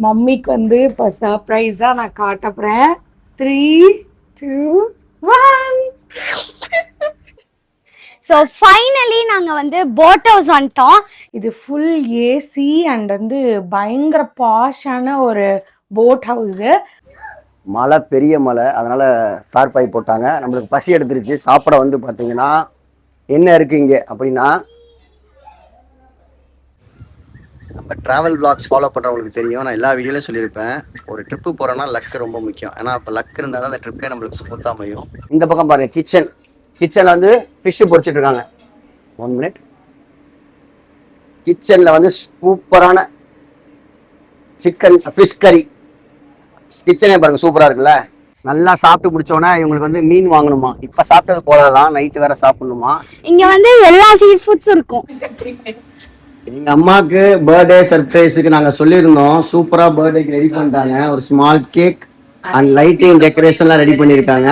மம்மிக்கு வந்து இப்போ சர்ப்ரைஸா நான் காட்ட போறேன். 3, 2, 1. ஸோ ஃபைனலி நாங்கள் வந்து போட் ஹவுஸ் வந்துட்டோம். இது ஃபுல் ஏசி அண்ட் வந்து பயங்கர பாஷான ஒரு போட் ஹவுஸு. மலை பெரிய மலை, அதனால தார்பாய் போட்டாங்க. நம்மளுக்கு பசி எடுத்துருச்சு. சாப்பிட வந்து பார்த்தீங்கன்னா என்ன இருக்கு இங்கே அப்படின்னா, நம்ம ட்ராவல் பிளாக்ஸ் ஃபாலோ பண்ணுறவங்களுக்கு தெரியும். நான் எல்லா வீடியோலையும் சொல்லியிருப்பேன், ஒரு ட்ரிப்பு போகிறோன்னா லக்கு ரொம்ப முக்கியம். ஏன்னா இப்போ லக் இருந்தால் தான் அந்த ட்ரிப்பே நம்மளுக்கு ஸ்மூத்தாக அமையும். இந்த பக்கம் பாருங்கள், கிச்சனில் வந்து ஃபிஷ்ஷு பொரிச்சிட்டு இருக்காங்க. 1 மினிட். கிச்சனில் வந்து சூப்பரான சிக்கன் ஃபிஷ் கறி. கிச்சனே பாருங்க சூப்பராக இருக்குல்ல. நல்லா சாப்பிட்டு முடிச்சோன்னா இவங்களுக்கு வந்து மீன் வாங்கணுமா. இப்போ சாப்பிட்டது போதாதான், நைட்டு வேற சாப்பிடணுமா. இங்கே வந்து எல்லா சீ ஃபுட்ஸும் இருக்கும். எங்க அம்மாவுக்கு பர்த்டே சர்ப்ரைஸுக்கு நாங்க சொல்லியிருந்தோம். சூப்பரா பர்த்டேக்கு ரெடி பண்ணிட்டாங்க. ஒரு ஸ்மால் கேக் அண்ட் லைட்டிங் டெக்கரேஷன்லாம் ரெடி பண்ணியிருக்காங்க.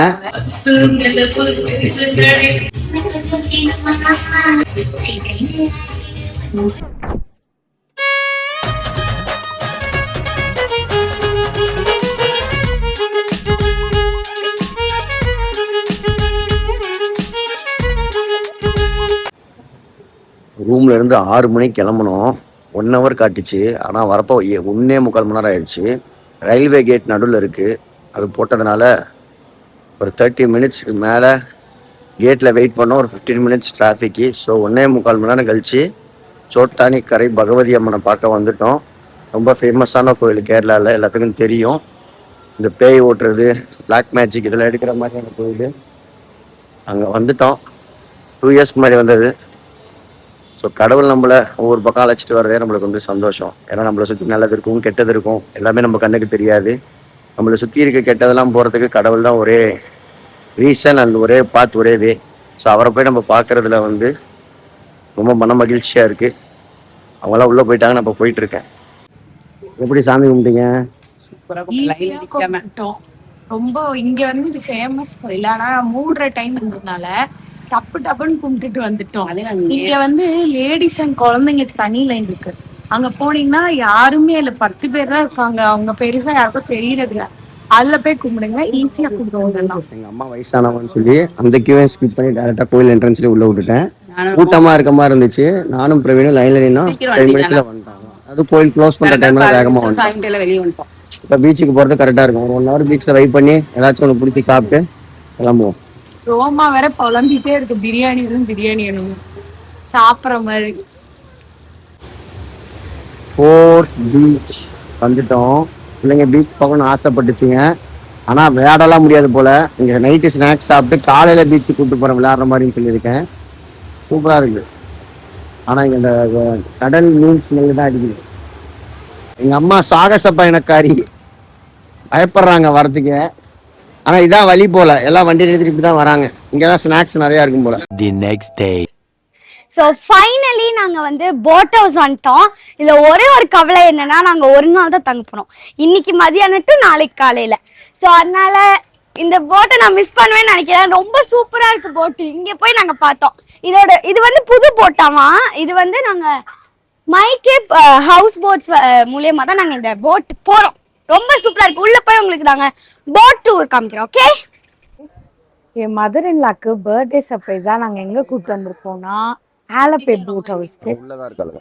ரூம்ல இருந்து 6 மணிக்கு கிளம்பணும். 1 ஹவர் காட்டுச்சு. ஆனால் வரப்போ 1.25 மணி நேரம் ஆயிடுச்சு. ரயில்வே கேட் நடுவில் இருக்குது. அது போட்டதுனால ஒரு 30 மினிட்ஸ்க்கு மேலே கேட்டில் வெயிட் பண்ணோம். ஒரு 15 மினிட்ஸ் டிராஃபிக்கு. ஸோ 1.25 மணி நேரம் கழிச்சு சோட்டானி கரை பகவதி அம்மனை பார்க்க வந்துட்டோம். ரொம்ப ஃபேமஸான கோயில் கேரளாவில், எல்லாத்துக்கும் தெரியும். இந்த பேய் ஓட்டுறது, பிளாக் மேஜிக் இதெல்லாம் எடுக்கிற மாதிரியான கோயில். அங்கே வந்துட்டோம். 2 இயர்ஸ்க்கு முன்னாடி வந்தது. ஸோ கடவுள் நம்மளை ஒவ்வொரு பக்கம் அழைச்சிட்டு வர்றதே நம்மளுக்கு வந்து சந்தோஷம். ஏன்னா நம்மளை சுற்றி நல்லது இருக்கும், கெட்டது இருக்கும், எல்லாமே நம்ம கண்ணுக்கு தெரியாது. நம்மளை சுற்றி இருக்க கெட்டதெல்லாம் போகிறதுக்கு கடவுள் தான் ஒரே ரீசன் அண்ட் ஒரே பாத், ஒரே வே. ஸோ அவரை போய் நம்ம பார்க்குறதுல வந்து ரொம்ப மன மகிழ்ச்சியாக இருக்குது. அவங்களாம் உள்ளே போயிட்டாங்க, நான் இப்போ போயிட்டுருக்கேன். எப்படி சாமி கும்பிட்டீங்க? ரொம்ப இங்க வந்து இது ஃபேமஸ் கோயில். ஆனா மூடுற டைம் இருந்ததுனால டப்புன்னு கும்பிட்டுட்டு வந்துட்டோம். இங்க வந்து லேடிஸ் அண்ட் குழந்தைங்களுக்கு தனி லைன் இருக்கு. அங்க போனீங்கன்னா யாருமே இல்ல, 10 பேர் தான் இருக்காங்க. அவங்க பெருசா யாருக்கும் தெரியறதுல. அதுல போய் கும்பிடுங்க, ஈஸியா கும்பிடுவோம். எங்க அம்மா வயசானவன்னு சொல்லி அந்த கியூவை ஸ்கிப் பண்ணி டேரக்டா கோயில் என்ட்ரன்ஸ்ல உள்ள விட்டுட்டேன். கூட்டமா இருக்க மாதிரி இருந்துச்சு. நானும் பிரவீனும் லைன்ல நின்னோம். 5 மினிட்ஸ்ல வந்துட்டாங்க. அது கோயில் க்ளோஸ் பண்ற டைம்ல வேகமா வந்துட்டோம். இப்ப பீச்சுக்கு போறது கரெக்டா இருக்கும். ஒரு 1 ஹவர் பீச்ல வெயிட் பண்ணி ஏதாச்சும் ஒன்று பிடிச்சி சாப்பிட்டு கிளம்புவோம். ரோமா வேற புலம்பிட்டே இருக்கு, பிரியாணி வேணும் சாப்பிட்ற மாதிரி. ஃபோர்ட் பீச் வந்துட்டோம். பிள்ளைங்க பீச் பார்க்கணும்னு ஆசைப்பட்டுச்சுங்க. ஆனா விளையாடலாம் முடியாது போல. இங்க நைட்டு ஸ்நாக்ஸ் சாப்பிட்டு காலையில பீச்சுக்கு கூப்பிட்டு போறேன் விளையாடுற மாதிரின்னு சொல்லியிருக்கேன். சூப்பரா இருக்கு. ஆனா இங்க இந்த கடல் மீன் ஸ்மெல் தான் அடிக்குது. எங்க அம்மா சாகச பயணக்காரி, பயப்படுறாங்க வரதுக்கு. ஆனா இதான் வழி போல, எல்லாம் வண்டி நிறுத்திட்டு தான் வராங்க. இங்கதான் ஸ்நாக்ஸ் நிறைய இருக்கும் போல. The next day. So finally நாங்கள் வந்து போட் ஹவுஸ் வந்துட்டோம். இதில் ஒரே ஒரு கவலை என்னன்னா, நாங்கள் ஒரு நாள் தான் தங்க போகிறோம். இன்னைக்கு மதியானம் டு நாளைக்கு காலையில். ஸோ அதனால இந்த போட்டை நான் மிஸ் பண்ணுவேன்னு நினைக்கிறேன். ரொம்ப சூப்பராக இருக்கு போட்டு. இங்கே போய் நாங்கள் பார்த்தோம். இது வந்து புது போட்டாமா. இது வந்து நாங்கள் மைட்ரிப் ஹவுஸ் போட்ஸ் மூலியமா தான் நாங்கள் இந்த போட் போகிறோம். ரொம்ப சூப்பரா இருக்கு. உள்ள போய் உங்களுக்கு நாங்க போட் டூர் காமிக்கிறோம். ஓகே, என் மதர் இன் லாக்கு பர்த்டே சர்ப்ரைஸா நாங்க எங்க கூப்பிட்டு வந்திருக்கோம்னா ஆலப்பே போட் ஹவுஸ்க்கு.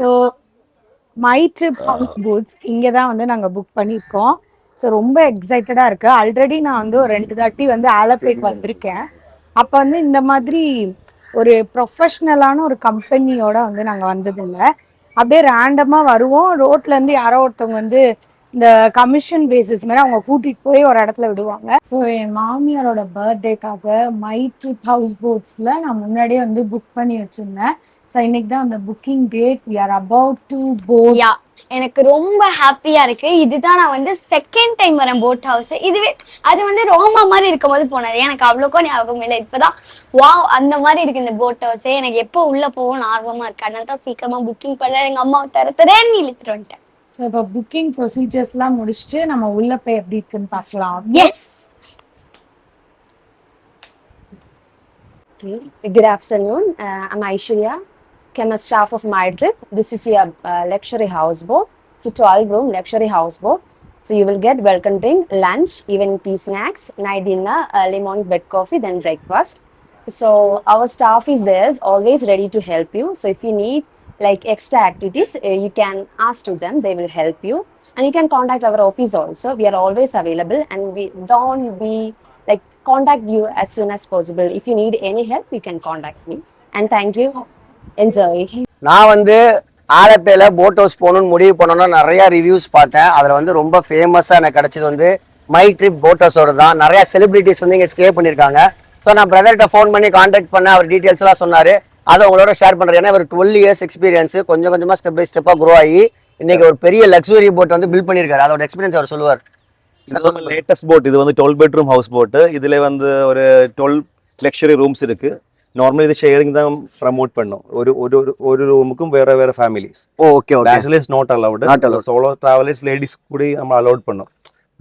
So my trip house boats இங்கே தான் வந்து நாங்கள் புக் பண்ணியிருக்கோம். ஸோ ரொம்ப எக்ஸைட்டடாக இருக்கு. ஆல்ரெடி நான் வந்து ஒரு 2 தாட்டி வந்து ஆலப்பேக்கு வந்திருக்கேன். அப்போ வந்து இந்த மாதிரி ஒரு ப்ரொஃபஷ்னலான ஒரு கம்பெனியோட வந்து நாங்கள் வந்ததில்லை. அப்படியே ரேண்டமாக வருவோம். ரோட்லேருந்து யாரோ ஒருத்தவங்க வந்து இந்த கமிஷன் பேசிஸ் மாதிரி அவங்க கூட்டிட்டு போய் ஒரு இடத்துல விடுவாங்க. ஸோ என் மாமியாரோட பர்த்டேக்காக மை ட்ரிப் ஹவுஸ் போட்ஸ்ல நான் முன்னாடியே வந்து புக் பண்ணி வச்சிருந்தேன். ஸோ இன்னைக்கு தான் அந்த booking date. We are about to boat. எனக்கு ரொம்ப ஹாப்பியா இருக்கு. இதுதான் நான் வந்து செகண்ட் டைம் வரேன் போட் ஹவுஸ். இதுவே அது வந்து ரோமா மாதிரி இருக்கும் போது போனது எனக்கு அவ்வளோக்கும் ஞாபகம் இல்லை. இப்பதான் வாவ் அந்த மாதிரி இருக்கு இந்த போட் ஹவுஸ். எனக்கு எப்போ உள்ள போகணும்னு ஆர்வமா இருக்கு. அதனால தான் சீக்கிரமா புக்கிங் பண்ண எங்க அம்மா தரேன்னு இழுத்துட்டு வந்துட்டேன். ஸோ இப்போ புக்கிங் ப்ரொசீஜர்ஸ்லாம் முடிச்சுட்டு நம்ம உள்ள போய் எப்படி இருக்குன்னு பார்க்கலாம். S. Good afternoon. I'm Aishwarya, chemist staff of MyTrip. This is your luxury houseboat. It's a 12-room luxury houseboat. So you will get welcome drink, lunch, even tea snacks, night dinner, early morning bed coffee, then breakfast. So our staff is there, is always ready to help you. So if you need like extra activities, you can ask to them, they will help you. And you can contact our office also. We are always available, and we don't be like contact you as soon as possible. If you need any help, you can contact me. And thank you. Enjoy. நான் வந்து ஆலப்பேல boat house போகணும்னு முடிவு பண்ணோன்னா நிறைய reviews பார்த்தேன். அதில் வந்து ரொம்ப ஃபேமஸாக எனக்கு கிடைச்சது வந்து மை ட்ரிப் போட் ஹவுஸோட தான். நிறைய செலிபிரிட்டிஸ் வந்து இங்கே ஸ்டே பண்ணியிருக்காங்க. ஸோ நான் பிரதர்கிட்ட ஃபோன் பண்ணி கான்டாக்ட் பண்ணேன். அவர் டீட்டெயில்ஸ்லாம் சொன்னார். அதை உங்களோட ஷேர் பண்ணுறேன். ஏன்னா ஒரு 12 years எக்ஸ்பீரியன்ஸ், கொஞ்சம் கொஞ்சமாக ஸ்டெப் பை ஸ்டெப்பாக க்ரோ ஆகி இன்னைக்கு ஒரு பெரிய லக்ஸுரி போட் வந்து பில்ட் பண்ணியிருக்காரு. அதோட எக்ஸ்பீரியன்ஸ் அவர் சொல்லுவார். லேட்டஸ்ட் போட் இது வந்து 12 bedroom ஹவுஸ் போட்டு. இதில் வந்து ஒரு 12 லக்ஸரி ரூம்ஸ் இருக்கு. நார்மலி இது ஷேரிங் தான் ப்ரமோட் பண்ணும். ஒரு ரூமுக்கும் வேற families. Okay okay. Bachelors not allowed. Solo travellers ladies கூட நம்ம அலோட் பண்ணோம்.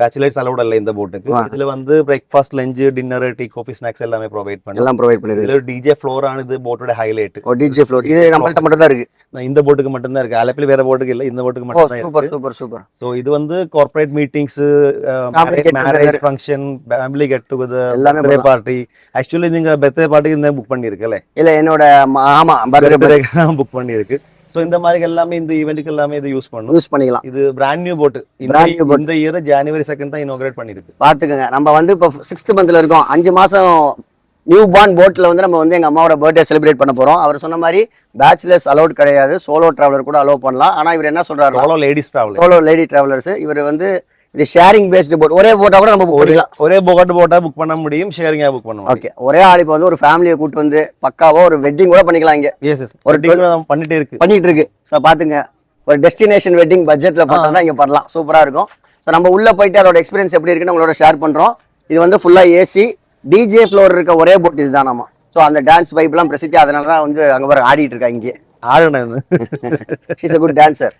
பேச்சுலர்ஸ் அலவுட் அல்ல இந்த போட்டுக்கு. இதுல வந்து breakfast, lunch, dinner, tea, coffee, snacks எல்லாமே ப்ரொவைட் பண்ணும். எல்லாம் ப்ரொவைட் பண்ணிருக்கு. இதுல டிஜே ஃப்ளோர் ആണ് இது போட்டோட ஹைலைட். டிஜே ஃப்ளோர் இது நம்மள்ட்ட மட்டும் தான் இருக்கு. இந்த போட்டுக்கு மட்டும் தான் இருக்கு. ஆலப்பில வேற போட்டுக்கு இல்ல, இந்த போட்டுக்கு மட்டும் தான் சூப்பர் இருக்கு. Super super. சோ இது வந்து corporate meetings, marriage function, family get together, birthday party. Actually நீங்க பர்த்டே பார்ட்டிக்கு இந்த புக் பண்ணிருக்கல? இல்ல என்னோட ஆமா பர்த்டே புக் பண்ணிருக்கு. ஸோ இந்த மாதிரி எல்லாமே இந்த ஈவெண்ட்டுக்கு எல்லாமே இது யூஸ் பண்ணிக்கலாம். இது பிராண்ட் நியூ போட். இந்த இயர் ஜனவரி 2 தான் இனாகிரேட் பண்ணிருக்கு. பாத்துக்கங்க. நம்ம வந்து இப்போ 6th monthல இருக்கோம். 5 மாசம் நியூ பார்ன் போட்ல வந்து நம்ம வந்து எங்க அம்மாவோட பர்த்டே செலிப்ரேட் பண்ண போறோம். அவர் சொன்ன மாதிரி பேச்சுலர்ஸ் அலௌட் கிடையாது, சோலோ டிராவலர் கூட அலோவ் பண்ணலாம். ஆனா இவர் என்ன சொல்றாரு, solo ladies traveller, solo lady travellers. இவர் வந்து இது ஷேரிங் பேஸ்டு போட். ஒரே போட்டா கூட நம்ம ஒரே போட்டா புக் பண்ண முடியும், ஷேரிங்கா புக் பண்ண முடியும். ஓகே. ஒரே ஆள் இப்போ வந்து ஒரு ஃபேமிலியை கூட்டு வந்து பக்காவா ஒரு வெட்டிங் கூட பண்ணிக்கலாம் இங்க. ஒரு பண்ணிட்டு இருக்கு. ஸோ பாத்துங்க, ஒரு டெஸ்டினேஷன் வெட்டிங் பட்ஜெட்ல பண்ணா இங்க பண்ணலாம். சூப்பரா இருக்கும். ஸோ நம்ம உள்ள போயிட்டு அதோட எக்ஸ்பீரியன்ஸ் எப்படி இருக்குன்னு உங்களோட ஷேர் பண்றோம். இது வந்து ஃபுல்லா ஏசி, டிஜே ஃப்ளோர் இருக்க ஒரே போட் இதுதான் நம்ம. ஸோ அந்த டான்ஸ் வைப் எல்லாம் பிரசித்தி. அதனால தான் வந்து அங்க வர ஆடிட்டு இருக்கா இங்கே. She's a good dancer.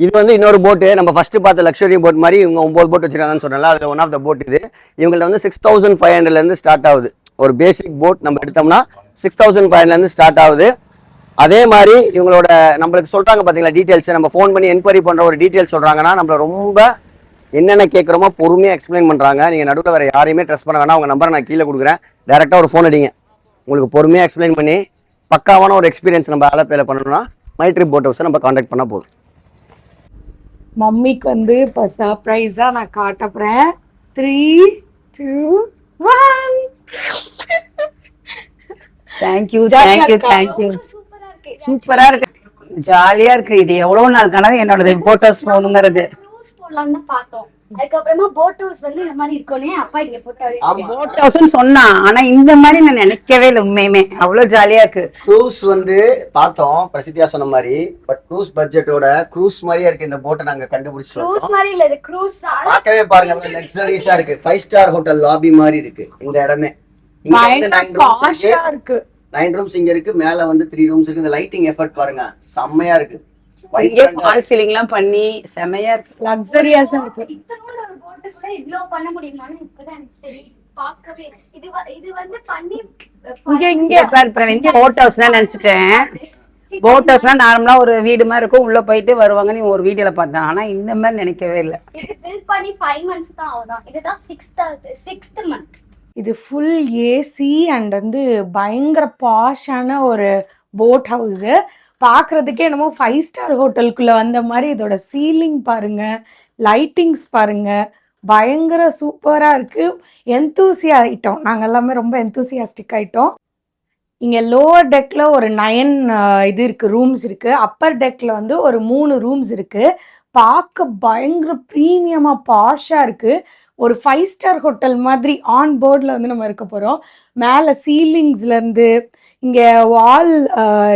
இது வந்து இன்னொரு போட்டு. நம்ம ஃபர்ஸ்ட் பார்த்த லக்ஸரி போட் மாதிரி இவங்க 9 போட் வச்சிருக்காங்கன்னு சொன்னால அதுல ஒன் ஆஃப் த போட் இது. இவங்கள்ட்ட வந்து 6500 இருந்து ஸ்டார்ட் ஆகுது. ஒரு பேசிக் போட் நம்ம எடுத்தோம்னா 6500 இருந்து ஸ்டார்ட் ஆகுது. அதே மாதிரி இவங்களோட நம்மளுக்கு சொல்றாங்க பாத்தீங்களா டீடைல்ஸ். நம்ம ஃபோன் பண்ணி என்கொயரி பண்ற ஒரு டீடைல்ஸ் சொல்றாங்கன்னா நம்மள ரொம்ப என்னென்ன கேட்குறோமோ பொறுமையா எக்ஸ்பிளைன் பண்றாங்க. நீங்க நடுவில் வேற யாரையுமே ட்ரஸ்ட் பண்ண வேணா. அவங்க நம்பரை நான் கீழே கொடுக்குறேன். டைரக்டா ஒரு ஃபோன் அடிங்க. உங்களுக்கு பொறுமையா எக்ஸ்பிளைன் பண்ணி பக்காவான ஒரு எக்ஸ்பீரியன்ஸ் நம்ம ஆலப்பேல பண்ணணும்னா மை ட்ரிப் போட் ஹவுஸை நம்ம கான்டாக்ட் பண்ணா போதும். மம்மிக்கு வந்து இப்போ சர்ப்ரைஸா நான் காட்ட போறேன். 3, 2, 1. தேங்க்யூ. சூப்பரா இருக்கு, ஜாலியா இருக்கு. இது எவ்வளவு நாள் கனவு என்னோட போட்டோஸ் போகணுங்கிறது. போடலாம்னு பார்த்தோம். அதுக்கப்புறமா போட் ஹவுஸ் வந்து இந்த மாதிரி இருக்கோனே அப்பா இங்க போட்டாரு. போட் ஹவுஸ்னு சொன்னா, ஆனா இந்த மாதிரி நான் நினைக்கவே இல்லை. உண்மையுமே அவ்வளவு ஜாலியா இருக்கு. க்ரூஸ் வந்து பார்த்தோம் பிரசித்தியா சொன்ன மாதிரி. பட் க்ரூஸ் பட்ஜெட்டோட க்ரூஸ் மாதிரியே இருக்கு இந்த போட்டை நாங்க கண்டுபிடிச்சோம். க்ரூஸ் மாதிரி இல்ல, இது க்ரூஸ் தான். பார்க்கவே பாருங்க லக்ஸரிஸா இருக்கு. 5 star ஹோட்டல் லாபி மாதிரி இருக்கு இந்த இடமே. இங்க வந்து 9 rooms இங்க இருக்கு. மேல வந்து 3 rooms இருக்கு. இந்த லைட்டிங் எஃபர்ட் பாருங்க, செம்மையா இருக்கு. ஃபால் சீலிங் எல்லாம் பண்ணி செமையா இருக்கு, லக்ஸரியாஸா இருக்கு. இத்தனோட ஒரு போட் கூட இவ்ளோ பண்ண முடியுமான்னு இப்பதான் எனக்கு தெரியும். பார்க்கவே இது வந்து பண்ணி இங்க போட் ஹவுஸ்னா நினைச்சிட்டேன். போட் ஹவுஸ்னா நார்மலா ஒரு வீடு மாதிரி இருக்கும், உள்ள போயிட்டு வருவாங்க. நீ ஒரு வீடியோல பார்த்தேன், ஆனா இந்த மாதிரி நினைக்கவே இல்லை. இது பில்ட் பண்ணி 5 months தான் ஆகுதான். இதுதான் 6th month. இது ஃபுல் ஏசி அண்ட் வந்து பயங்கர பாஷான ஒரு போட் ஹவுஸ். பார்க்கறதுக்கே என்னமோ 5 star ஹோட்டலுக்குள்ள வந்த மாதிரி. இதோட சீலிங் பாருங்க, லைட்டிங்ஸ் பாருங்க, பயங்கர சூப்பரா இருக்கு. எந்தூசியா ஆயிட்டோம் நாங்க எல்லாமே, ரொம்ப எந்தூசியாஸ்டிக் ஆயிட்டோம். இங்க லோவர் டெக்ல ஒரு 9 இது இருக்கு, ரூம்ஸ் இருக்கு. அப்பர் டெக்ல வந்து ஒரு 3 ரூம்ஸ் இருக்கு. பார்க்க பயங்கர ப்ரீமியமா பாஷா இருக்கு. ஒரு 5 star ஹோட்டல் மாதிரி ஆன் போர்ட்ல வந்து நம்ம இருக்க போறோம். மேல சீலிங்ஸ்ல இருந்து, இங்க வால்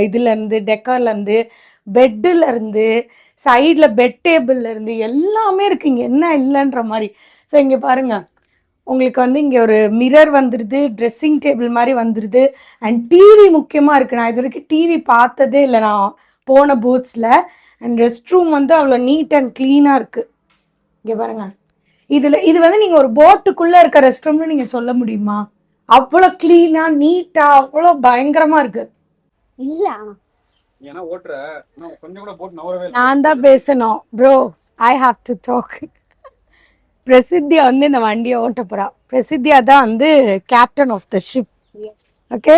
இதுல இருந்து, டெக்கர்ல இருந்து, பெட்டுல இருந்து, சைட்ல பெட் டேபிள்ல இருந்து எல்லாமே இருக்கு. இங்க என்ன இல்லைன்ற மாதிரி. ஸோ இங்க பாருங்க, உங்களுக்கு வந்து இங்க ஒரு மிரர் வந்துருது, ட்ரெஸ்ஸிங் டேபிள் மாதிரி வந்துருது. அண்ட் டிவி முக்கியமா இருக்கு. நான் இது வரைக்கும் டிவி பார்த்ததே இல்லை நான் போன பூத்ஸ்ல. அண்ட் ரெஸ்ட் ரூம் வந்து அவ்வளோ நீட் அண்ட் கிளீனா இருக்கு. இங்க பாருங்க, இது வந்து நீங்க ஒரு போட்டுக்குள்ள இருக்க ரெஸ்ட் ரூம்னு நீங்க சொல்ல முடியுமா? அவ்வளோ கிளீனா நீட்டா அவ்வளோ பயங்கரமா இருக்கு. இல்ல நான் தான் பேசணும் bro. I have to talk. Prasithya வந்து இந்த வண்டியை ஓட்ட போறா. பிரசித்தியா தான் வந்து captain of the ship. Okay,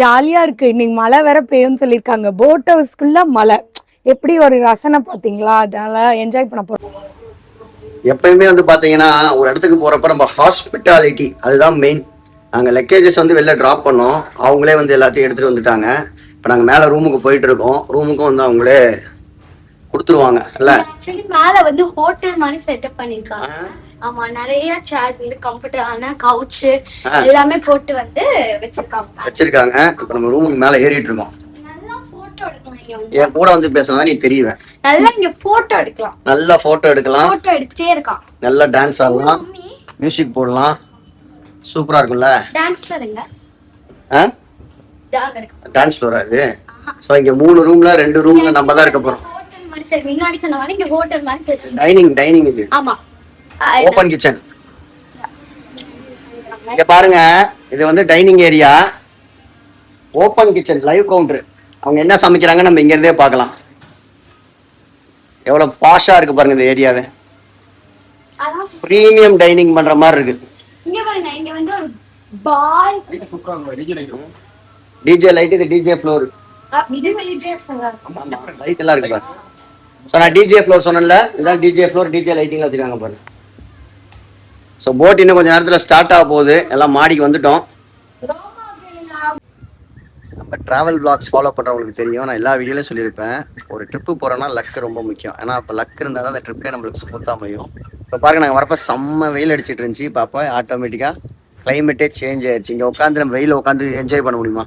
ஜாலியா இருக்கு. இன்னைக்கு மழை வேற பெய்யும்னு சொல்லியிருக்காங்க. போட் ஹவுஸ்க்குள்ள மழை, எப்படி ஒரு ரசனை பாத்தீங்களா? அதனால என்ஜாய் பண்ண போறோம். எப்பயுமே வந்து பாத்தீங்கன்னா ஒரு இடத்துக்கு போறப்ப நம்ம ஹாஸ்பிட்டாலிட்டி அதுதான் மெயின். நாங்கள் லக்கேஜஸ் வந்து வெளில ட்ராப் பண்ணோம், அவங்களே வந்து எல்லாத்தையும் எடுத்துட்டு வந்துட்டாங்க. இப்போ நாங்கள் மேலே ரூமுக்கு போயிட்டு இருக்கோம். ரூமுக்கும் வந்து அவங்களே கொடுத்துருவாங்க இல்ல. ஆக்சுவலி மேல வந்து ஹோட்டல் மாதிரி செட்டப் பண்ணிருக்காங்க. ஆமா, நிறைய சேர்ஸ் வந்து கம்ஃபர்டபுளான கவுச் எல்லாமே போட்டு வந்து வச்சிருக்காங்க. இப்போ நம்ம ரூமுக்கு மேலே ஏறிட்டு இருக்கோம். நல்லா போட்டோ எடுக்கலாம். என் கூட வந்து பேசுறதா நீ தெரியுவேன். நல்லா இங்க போட்டோ எடுக்கலாம். நல்லா போட்டோ எடுக்கலாம். போட்டோ எடுத்துட்டே இருக்கான். நல்லா டான்ஸ் ஆடலாம், மியூசிக் போடலாம். சூப்பரா இருக்கும்ல. டான்ஸ் ஃப்ளோர் எங்க? டான்ஸ் ஃப்ளோர் அது. சோ இங்க 3 ரூம்ல 2 ரூம்ல நம்ம தான் இருக்க போறோம். ஹோட்டல் மாதிரி செட் முன்னாடி சொன்ன மாதிரி இங்க ஹோட்டல் மாதிரி செட். டைனிங் இது. ஆமா, ஓபன் கிச்சன். இங்க பாருங்க, இது வந்து dining area, open kitchen, live counter. அவங்க என்ன சமைக்கிறாங்க நம்ம இங்க இருந்தே பார்க்கலாம். எவ்வளவு பாஷா இருக்கு பாருங்க இந்த ஏரியாவே. பிரீமியம் டைனிங் பண்ற மாதிரி இருக்கு. இங்க பாருங்க, இங்க வந்து ஒரு பால் டிஜே லைட், இது டிஜே ஃப்ளோர். இது டிஜே ஃப்ளோர். லைட் எல்லாம் இருக்கு பாருங்க. சோ நான் டிஜே ஃப்ளோர் சொன்னேன்ல, இதான் டிஜே ஃப்ளோர். டிஜே லைட்டிங்ல வச்சிருக்காங்க பாருங்க. சோ போட் இன்னும் கொஞ்ச நேரத்துல ஸ்டார்ட் ஆக போகுது. எல்லாம் மாடிக்கு வந்துட்டோம். நம்ம டிராவல் vlogs ஃபாலோ பண்ணுறவங்களுக்கு தெரியும், நான் எல்லா வீடியோலையும் சொல்லியிருப்பேன், ஒரு ட்ரிப்பு போகிறோன்னா லக்கு ரொம்ப முக்கியம். ஏன்னா இப்போ லக் இருந்தால் தான் அந்த ட்ரிப்பே நம்மளுக்கு ஸ்மூத்தாக அமையும். இப்போ பாருங்க, நாங்கள் வரப்போ செம்ம வெயில் அடிச்சிட்டு இருந்துச்சு. பாப்பா ஆட்டோமேட்டிக்காக கிளைமேட்டே சேஞ்ச் ஆயிடுச்சு. இங்கே உட்காந்து நம்ம வெயிலில் உட்காந்து என்ஜாய் பண்ண முடியுமா?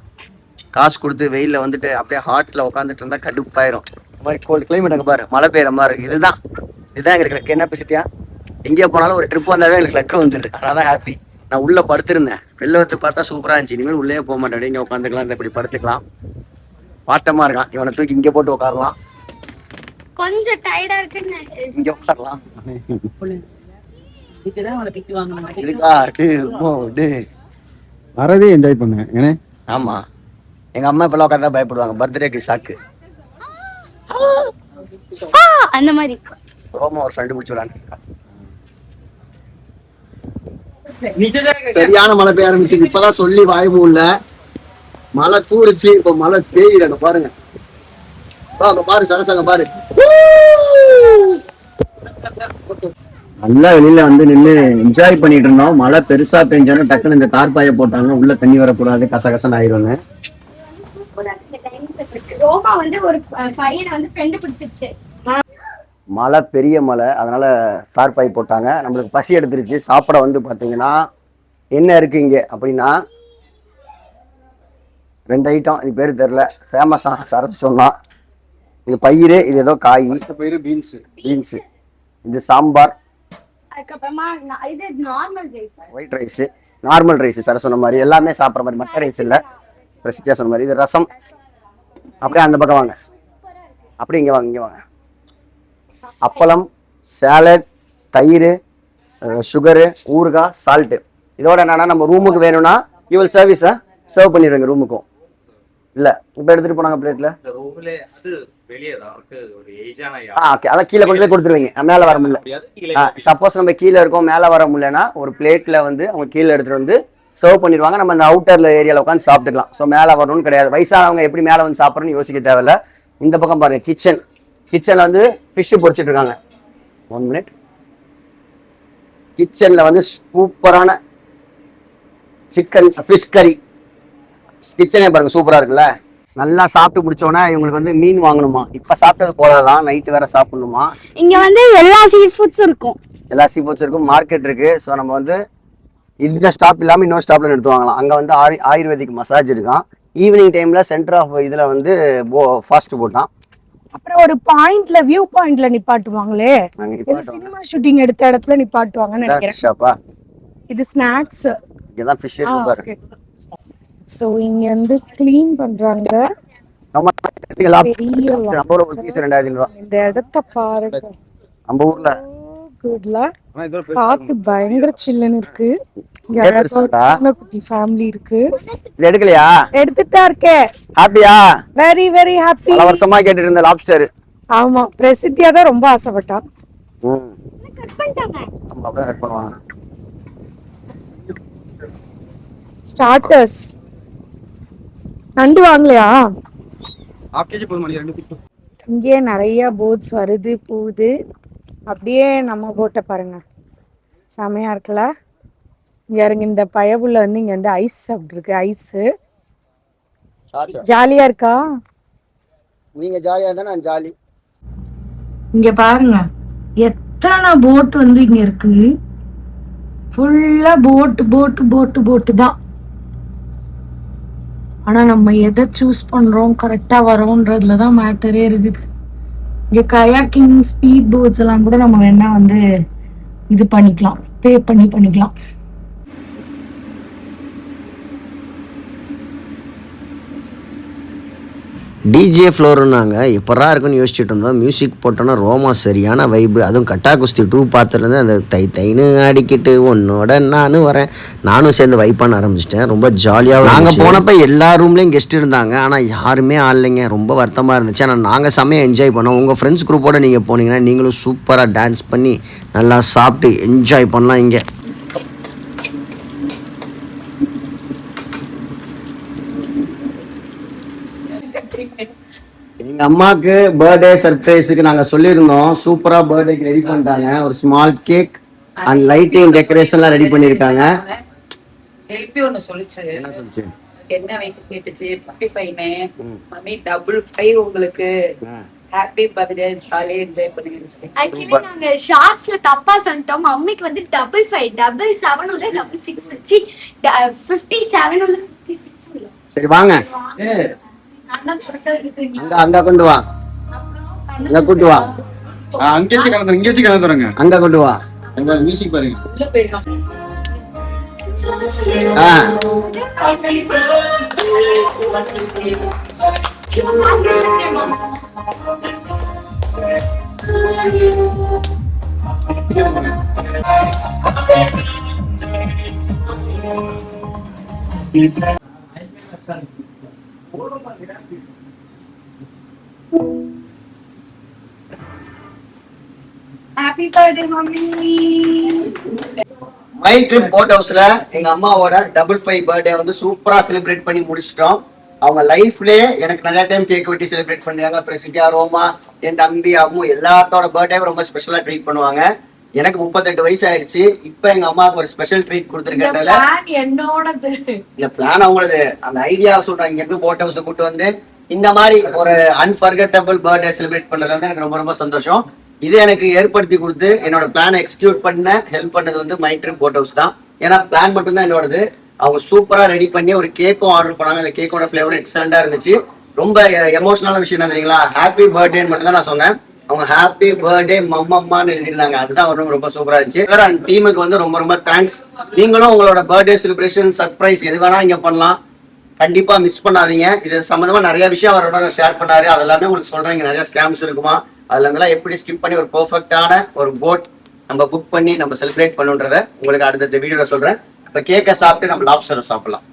காசு கொடுத்து வெயிலில் வந்துட்டு அப்படியே ஹாட்டில் உட்காந்துட்டு இருந்தால் கடுப்பாயிரும். இந்த மாதிரி கோல்டு கிளைமேட் அங்கே பாரு, மழை பெய்கிற மாதிரி இருக்குது. இதுதான் எங்களுக்கு லக்கு. என்ன பேசிட்டியா? எங்கேயோ போனாலும் ஒரு ட்ரிப் வந்தாவே எங்களுக்கு லக்கு வந்துடுது. அதனால தான் ஹாப்பி. நான் உள்ள படுத்திருந்தேன், வெளில வந்து பார்த்தா சூப்பரா இருந்துச்சு. இனிமேல் உள்ளே போக மாட்டேன், இங்கே உட்காந்துக்கலாம், இந்த இப்படி படுத்துக்கலாம். வாட்டமா இருக்கான், இவனை தூக்கி இங்கே போட்டு உட்காரலாம். கொஞ்சம் டயர்டா இருக்கு, இங்கே உட்காரலாம். வரதே என்ஜாய் பண்ணேன் ஏன்னா. ஆமா, எங்க அம்மா இப்பெல்லாம் உட்காந்தா பயப்படுவாங்க. பர்த்டேக்கு ஷாக்கு அந்த மாதிரி. ரோமா ஒரு ஃப்ரெண்டு பிடிச்சி விளையாண்டு சரியான மழை பெய்ய ஆரம்பிச்சு. இப்பதான் சொல்லி வாய்ப்பு இல்ல, மழை தூரிச்சு. இப்ப மழை பெய்யுது. அங்க பாருங்க, அங்க பாரு சரசங்க பாரு. நல்லா வெளியில வந்து நின்று என்ஜாய் பண்ணிட்டு இருந்தோம். மழை பெருசா பெஞ்சாலும் டக்குன்னு இந்த தார்பாயை போட்டாங்க, உள்ள தண்ணி வரக்கூடாது, கசகசன்னு ஆயிடும்னு. ரோமா வந்து ஒரு பையனை வந்து ஃப்ரெண்டு பிடிச்சிருச்சு. மழை பெரிய மழை, அதனால தார்பாய் போட்டாங்க. நம்மளுக்கு பசி எடுத்துருச்சு. சாப்பிட வந்து பாத்தீங்கன்னா என்ன இருக்கு இங்க அப்படின்னா 2 ஐட்டம், இது பேரு தெரியல, ஃபேமஸா சரத்து சொன்னான். இது பயிறு, இது ஏதோ காய், பீன்ஸ், இது சாம்பார், அதுக்கப்புறமா இது normal rice, white rice, normal rice சர சொன்ன மாதிரி எல்லாமே சாப்பிட்ற மாதிரி, மட்டை ரைஸ் இல்லை, பிரசித்தியா சொன்ன மாதிரி. இது ரசம். அப்படியே அந்த பக்கம் வாங்க, அப்படியே இங்கே வாங்க. அப்பளம், சாலட், தயிர், சுகரு, ஊறுகாய், சால்ட்டு. இதோட என்னன்னா நம்ம ரூமுக்கு வேணும்னா இவள் சர்வீஸை சர்வ் பண்ணிடுவாங்க ரூமுக்கும். இல்லை இப்போ எடுத்துட்டு போனாங்க பிளேட்ல. ஓகே, அதை கீழே கொண்டு போய் கொடுத்துருவீங்க. மேலே வர முடியல, சப்போஸ் நம்ம கீழே இருக்கோம் மேலே வர முடியலன்னா ஒரு பிளேட்ல வந்து அவங்க கீழே எடுத்துட்டு வந்து சர்வ் பண்ணிடுவாங்க. நம்ம அந்த அவுட்டர்ல ஏரியாவில் உட்காந்து சாப்பிட்டுக்கலாம். ஸோ மேலே வரணும்னு கிடையாது. வயசானவங்க எப்படி மேலே வந்து சாப்பிட்றோன்னு யோசிக்க தேவையில்ல. இந்த பக்கம் பாருங்க, கிச்சன்ல வந்து ஃபிஷ் பொரிச்சிட்டு இருக்காங்க. 1 மினிட். கிச்சன்ல வந்து சூப்பரான சிக்கன் ஃபிஷ் கறி. கிச்சனே பாருங்க சூப்பரா இருக்குல்ல. நல்லா சாப்பிட்டு முடிச்சோன்னா இவங்களுக்கு வந்து மீன் வாங்கணுமா. இப்ப சாப்பிட்டது போதாதான், நைட்டு வேற சாப்பிடணுமா. இங்க வந்து எல்லா சீ ஃபுட்ஸும் இருக்கும். எல்லா சீ ஃபுட்ஸ் இருக்கும், மார்க்கெட் இருக்கு. ஸோ நம்ம வந்து இந்த ஸ்டாப் இல்லாமல் இன்னொரு ஸ்டாப்ல எடுத்து வாங்கலாம். அங்கே வந்து ஆயுர்வேதிக் மசாஜ் இருக்கான். ஈவினிங் டைம்ல சென்டர் ஆஃப் இதுல வந்து ஃபாஸ்ட் போட்டான். அப்புறம் ஒரு பாயிண்ட்ல வியூ பாயிண்ட்ல நிப்பாட்டுவாங்களே, சினிமா ஷூட்டிங் எடுத்த இடத்துல நிப்பாட்டுவாங்கன்னு நினைக்கிறேன். இது ஸ்நாக்ஸ். இங்கதான் ஃபிஷ் இருக்கு பாரு. சோ இங்க வந்து க்ளீன் பண்றாங்க. இந்த இடத்த பாருங்க, நம்ம ஊர்ல குட்ல காத்து பயங்கர சில்லுன்னு இருக்கு. குட்டி ஃபேமிலி இருக்கு. இது எடுக்கலையா? எடுத்துட்டா இருக்கேன். ஹாப்பியா? Very very happy. பல வருஷமா கேட்டுட்டு இருந்த லாப்ஸ்டர். ஆமா, பிரசித்தியா தான் ரொம்ப ஆசைப்பட்டா. கட் பண்ணிட்டாங்க. நம்ம அப்படியே கட் பண்ணுவாங்க. ஸ்டார்டர்ஸ் நண்டு வாங்கலையா? இங்கே நிறைய போட்ஸ் வருது போகுது. அப்படியே நம்ம போட்டை பாருங்க, செமையா இருக்குல்ல. இங்க இருங்க, இந்த பயபுள்ள வந்து இங்க வந்து ஐஸ் சாப்பிட்டு இருக்கு. ஐஸ் ஜாலியா இருக்கா? நீங்க ஜாலியா இருந்தா நான் ஜாலி. இங்க பாருங்க எத்தனை போட் வந்து இங்க இருக்கு. ஃபுல்லா போட்டு தான். ஆனா நம்ம எதை சூஸ் பண்றோம், கரெக்டா வரோன்றதுல தான் மேட்டரே இருக்குது. இங்க கயாக்கிங், ஸ்பீட் போட்ஸ் எல்லாம் கூட நம்ம வேணா வந்து இது பண்ணிக்கலாம், பே பண்ணிக்கலாம். டிஜே ஃப்ளோருன்னாங்க. எப்படா இருக்குன்னு யோசிச்சுட்டு இருந்தோம். மியூசிக் போட்டோன்னா ரோமா சரியான வைப்பு. அதுவும் கட்டா குஸ்தி 2 பார்த்துருந்து அந்த தைன்னு ஆடிக்கிட்டு உன்னோட நானும் வரேன், நானும் சேர்ந்து வைப் பண்ண ஆரம்பிச்சிட்டேன். ரொம்ப ஜாலியாக. நாங்கள் போனப்போ எல்லா ரூம்லேயும் கெஸ்ட் இருந்தாங்க, ஆனால் யாருமே ஆடலைங்க. ரொம்ப வருத்தமாக இருந்துச்சு. ஆனால் நாங்கள் செம்மையாக என்ஜாய் பண்ணோம். உங்கள் ஃப்ரெண்ட்ஸ் குரூப்போட நீங்கள் போனீங்கன்னா நீங்களும் சூப்பராக டான்ஸ் பண்ணி நல்லா சாப்பிட்டு என்ஜாய் பண்ணலாம். இங்கே எங்க அம்மாக்கு பர்த்டே சர்ப்ரைஸுக்கு நாங்க சொல்லியிருந்தோம். சூப்பரா பர்த்டேக்கு ரெடி பண்ணிட்டாங்க. ஒரு ஸ்மால் கேக் அண்ட் லைட்டிங் டெக்கரேஷன்லாம் ரெடி பண்ணிருக்காங்க. ஹெல்ப்பி ஒன்னு சொல்லிச்சு. என்ன சொல்லுச்சு? என்ன வயசு கேட்டுச்சு? 55. மம்மி 55 உங்களுக்கு ஹாப்பி பர்த்டே, ஜாலியா என்ஜாய் பண்ணுங்க. ஆக்சுவலி நாங்க ஷார்ட்ஸ்ல தப்பா சொல்லிட்டோம். மம்மிக்கு வந்து 55 7 உள்ள 66 வச்சு 57 உள்ள 56 உள்ள. சரி வாங்க, அங்க கொண்டு வா, அங்க கூட்டு வா, அங்க வச்சு கலந்துறங்க. அங்க கொண்டு வா. மியூசிக் பாருங்க. உள்ள போயிடலாம். Happy birthday mummy. My trip boat ஹவுஸ்ல எங்க அம்மாவோட 55 பர்த்டே வந்து சூப்பரா செலிப்ரேட் பண்ணி முடிச்சிட்டோம். அவங்க லைஃப்லயே எனக்கு நிறைய டைம் கேக் வெட்டி செலிப்ரேட் பண்ணாங்க. பிரசித்தியா, ரோமா, என் தம்பி, அம்மு எல்லாத்தோட பர்த்டே ரொம்ப ஸ்பெஷலா ட்ரீட் பண்ணுவாங்க. எனக்கு 38 வயசு ஆயிடுச்சு. இப்ப எங்க அம்மாவுக்கு ஒரு ஸ்பெஷல் ட்ரீட் கொடுத்துருக்கேன். என்னோடது இந்த பிளான் அவங்களது. அந்த ஐடியா சொல்றாங்க. இங்க இருந்து போட் ஹவுஸ் கூட்டு வந்து இந்த மாதிரி ஒரு அன்ஃபர்கெட்டபிள் பர்த்டே செலிப்ரேட் பண்றது வந்து எனக்கு ரொம்ப ரொம்ப சந்தோஷம். இது எனக்கு ஏற்படுத்தி கொடுத்து என்னோட பிளானை எக்ஸிக்யூட் பண்ண ஹெல்ப் பண்ணது வந்து மை ட்ரிப் போட் ஹவுஸ் தான். ஏன்னா பிளான் மட்டும் தான் என்னோடது. அவங்க சூப்பரா ரெடி பண்ணி ஒரு கேக்கும் ஆர்டர் பண்ணாங்க. அந்த கேக்கோட ஃபிளேவர் எக்ஸலண்டா இருந்துச்சு. ரொம்ப எமோஷனலான விஷயம் என்ன தெரியுங்களா? ஹாப்பி பர்த்டேன்னு மட்டும் தான் நான் சொன்னேன். அவங்க ஹாப்பி பர்த்டே மம்மம்மான்னு எழுதிருந்தாங்க. அதுதான் ரொம்ப சூப்பரா இருந்துச்சு. டீமுக்கு வந்து ரொம்ப ரொம்ப தேங்க்ஸ். நீங்களும் உங்களோட பர்த்டே செலிப்ரேஷன், சர்ப்ரைஸ் எது வேணா இங்க பண்ணலாம். கண்டிப்பா மிஸ் பண்ணாதீங்க. இது சம்பந்தமா நிறைய விஷயம் அவரோட ஷேர் பண்ணாரு. அதெல்லாமே உங்களுக்கு சொல்றேன். இங்க நிறைய ஸ்கேம்ஸ் இருக்குமா, அதுல இருந்தெல்லாம் எப்படி ஸ்கிப் பண்ணி ஒரு பெர்ஃபெக்டான ஒரு போட் நம்ம புக் பண்ணி நம்ம செலிப்ரேட் பண்ணுன்றத உங்களுக்கு அடுத்த வீடியோல சொல்றேன். இப்ப கேக்க சாப்பிட்டு நம்ம லாப்ஸ்டரை சாப்பிடலாம்.